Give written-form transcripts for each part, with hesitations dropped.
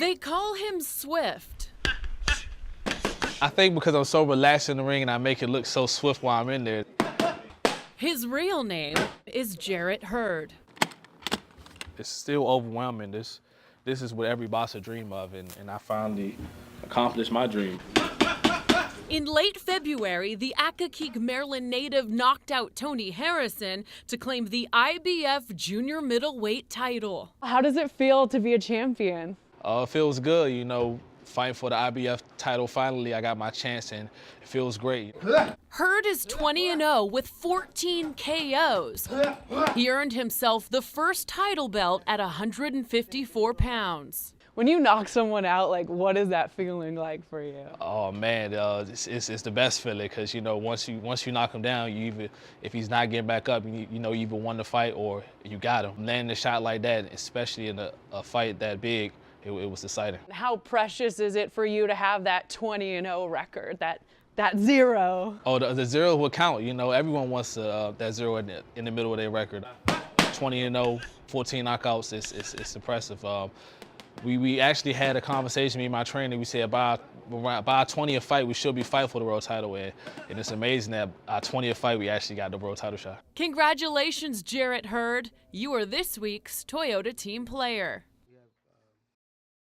They call him Swift. I think because I'm so relaxed in the ring and I make it look so swift while I'm in there. His real name is Jarrett Hurd. It's still overwhelming. This is what every boxer dreams of, and I finally accomplished my dream. In late February, the Accokeek, Maryland native knocked out Tony Harrison to claim the IBF junior middleweight title. How does it feel to be a champion? It feels good, you know, fighting for the IBF title. Finally, I got my chance, and it feels great. Hurd is 20-0 with 14 KOs. He earned himself the first title belt at 154 pounds. When you knock someone out, like, what is that feeling like for you? Oh man, it's the best feeling because you know once you knock him down, you either if he's not getting back up, you know you either won the fight or you got him. Landing a shot like that, especially in a fight that big, it was exciting. How precious is it for you to have that 20-0 record, that zero? Oh, the zero will count. You know, everyone wants that zero in the middle of their record. 20-0, 14 knockouts. It's impressive. We actually had a conversation, me and my trainer. We said by our 20th fight, we should be fighting for the world title. And it's amazing that our 20th fight, we actually got the world title shot. Congratulations, Jarrett Hurd. You are this week's Toyota Team Player.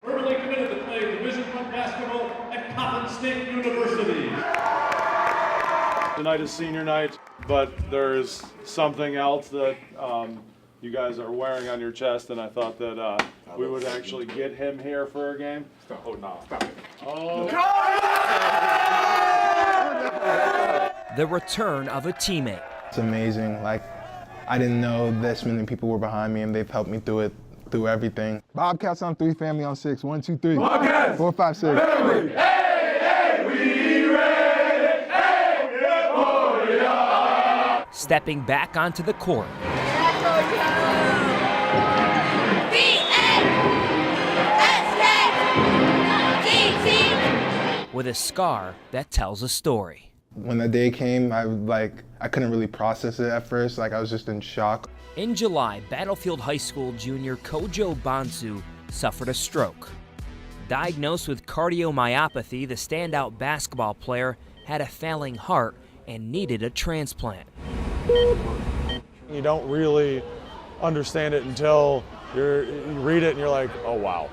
Verbally committed to play Division I basketball at Coppin State University. Tonight is senior night, but there's something else that you guys are wearing on your chest, and I thought that we would actually get him here for a game. Stop, oh no, stop it. Oh. The return of a teammate. It's amazing. Like, I didn't know this many people were behind me, and they've helped me through everything. Bobcats on 3, family on 6. 1, 2, 3. Bobcats! 4, 5, 6. Family! Hey, we ready! Hey, yeah, oh, yeah. Stepping back onto the court. With a scar that tells a story. When the day came, I couldn't really process it at first. Like, I was just in shock. In July, Battlefield High School junior Kojo Bonsu suffered a stroke. Diagnosed with cardiomyopathy, the standout basketball player had a failing heart and needed a transplant. You don't really understand it until you read it and you're like, oh wow.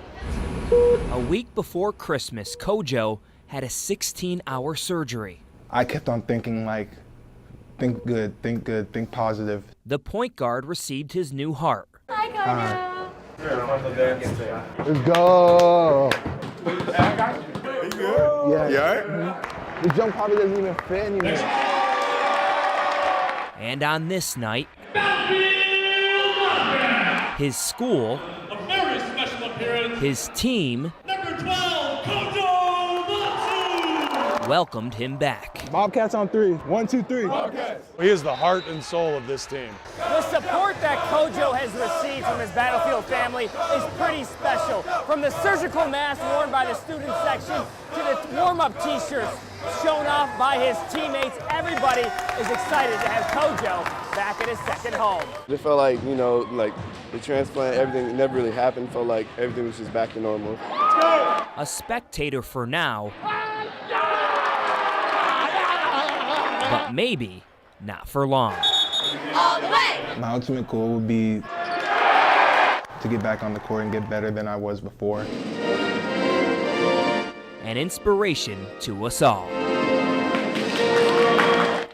A week before Christmas, Kojo had a 16-hour surgery. I kept on thinking, like, think good, think positive. The point guard received his new heart. Hi, Kojo. Let's go. You good? Yeah. You all right? Mm-hmm. The jump probably doesn't even fit anymore. And on this night, his school, A very special appearance. his team, Number 12, Kojo Matsu. welcomed him back. Bobcats on 3. 1, 2, 3. Bobcats. He is the heart and soul of this team. The support that Kojo has received from his Battlefield family is pretty special. From the surgical mask worn by the student section to the warm-up t-shirts shown off by his teammates, everybody is excited to have Kojo back at his second home. It felt like, you know, like the transplant, everything never really happened. Felt like everything was just back to normal. A spectator for now, but maybe not for long. All the way! My ultimate goal would be to get back on the court and get better than I was before. An inspiration to us all.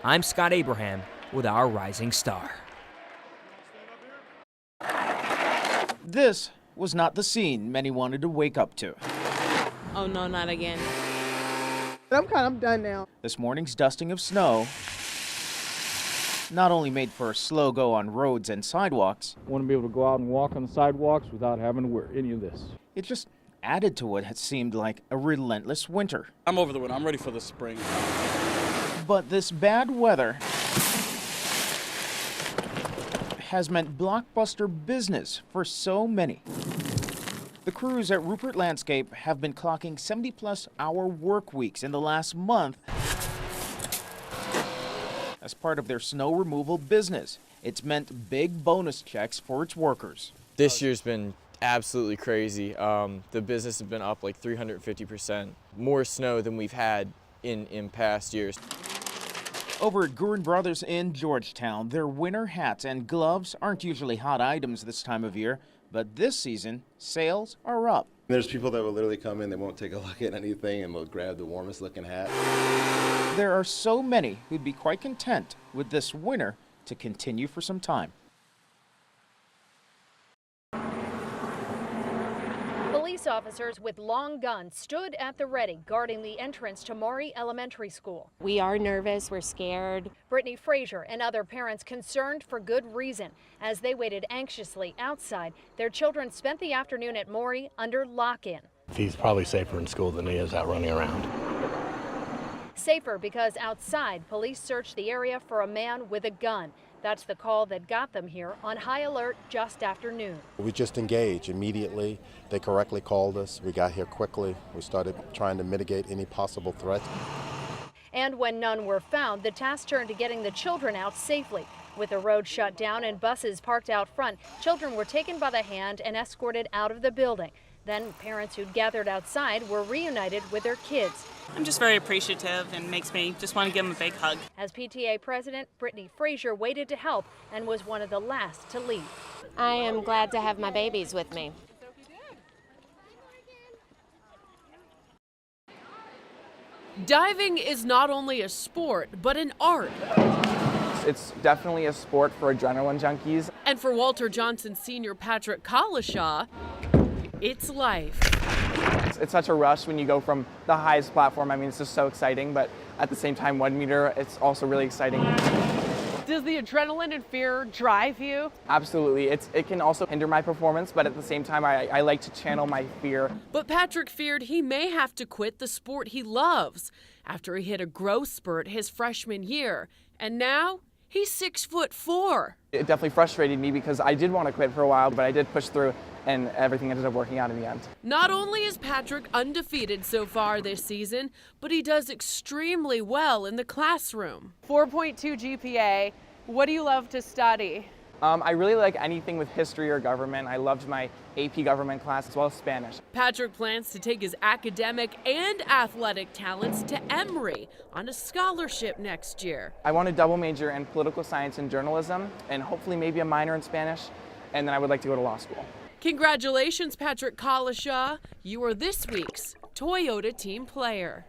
I'm Scott Abraham with Our Rising Star. This was not the scene many wanted to wake up to. Oh no, not again. I'm done now. This morning's dusting of snow not only made for a slow go on roads and sidewalks, I want to be able to go out and walk on the sidewalks without having to wear any of this. it just added to what had seemed like a relentless winter. I'm over the winter. I'm ready for the spring. But this bad weather has meant blockbuster business for so many. The crews at Rupert Landscape have been clocking 70-plus hour work weeks in the last month as part of their snow removal business. It's meant big bonus checks for its workers. This year's been absolutely crazy. The business has been up like 350%, more snow than we've had in past years. Over at Gurin Brothers in Georgetown, their winter hats and gloves aren't usually hot items this time of year, but this season, sales are up. There's people that will literally come in, they won't take a look at anything, and they'll grab the warmest looking hat. There are so many who'd be quite content with this winter to continue for some time. Police officers with long guns stood at the ready, guarding the entrance to Maury Elementary School. We are nervous, we're scared. Brittany Frazier and other parents concerned for good reason. As they waited anxiously outside, their children spent the afternoon at Maury under lock-in. He's probably safer in school than he is out running around. Safer because outside, police searched the area for a man with a gun. That's the call that got them here on high alert just after noon. We just engaged immediately. They correctly called us. We got here quickly. We started trying to mitigate any possible threat. And when none were found, the task turned to getting the children out safely. With the road shut down and buses parked out front, children were taken by the hand and escorted out of the building. Then parents who'd gathered outside were reunited with their kids. I'm just very appreciative and makes me just want to give them a big hug. As PTA president, Brittany Frazier waited to help and was one of the last to leave. I am glad to have my babies with me. Diving is not only a sport, but an art. It's definitely a sport for adrenaline junkies. And for Walter Johnson Sr. Patrick Collishaw, it's life. It's such a rush when you go from the highest platform. I mean, it's just so exciting, but at the same time, 1 meter, it's also really exciting. Does the adrenaline and fear drive you? Absolutely. It can also hinder my performance, but at the same time, I like to channel my fear. But Patrick feared he may have to quit the sport he loves after he hit a growth spurt his freshman year. And now, he's 6'4". It definitely frustrated me because I did want to quit for a while, but I did push through and everything ended up working out in the end. Not only is Patrick undefeated so far this season, but he does extremely well in the classroom. 4.2 GPA. What do you love to study? I really like anything with history or government. I loved my AP government class as well as Spanish. Patrick plans to take his academic and athletic talents to Emory on a scholarship next year. I want to double major in political science and journalism and hopefully maybe a minor in Spanish, and then I would like to go to law school. Congratulations, Patrick Collishaw. You are this week's Toyota Team Player.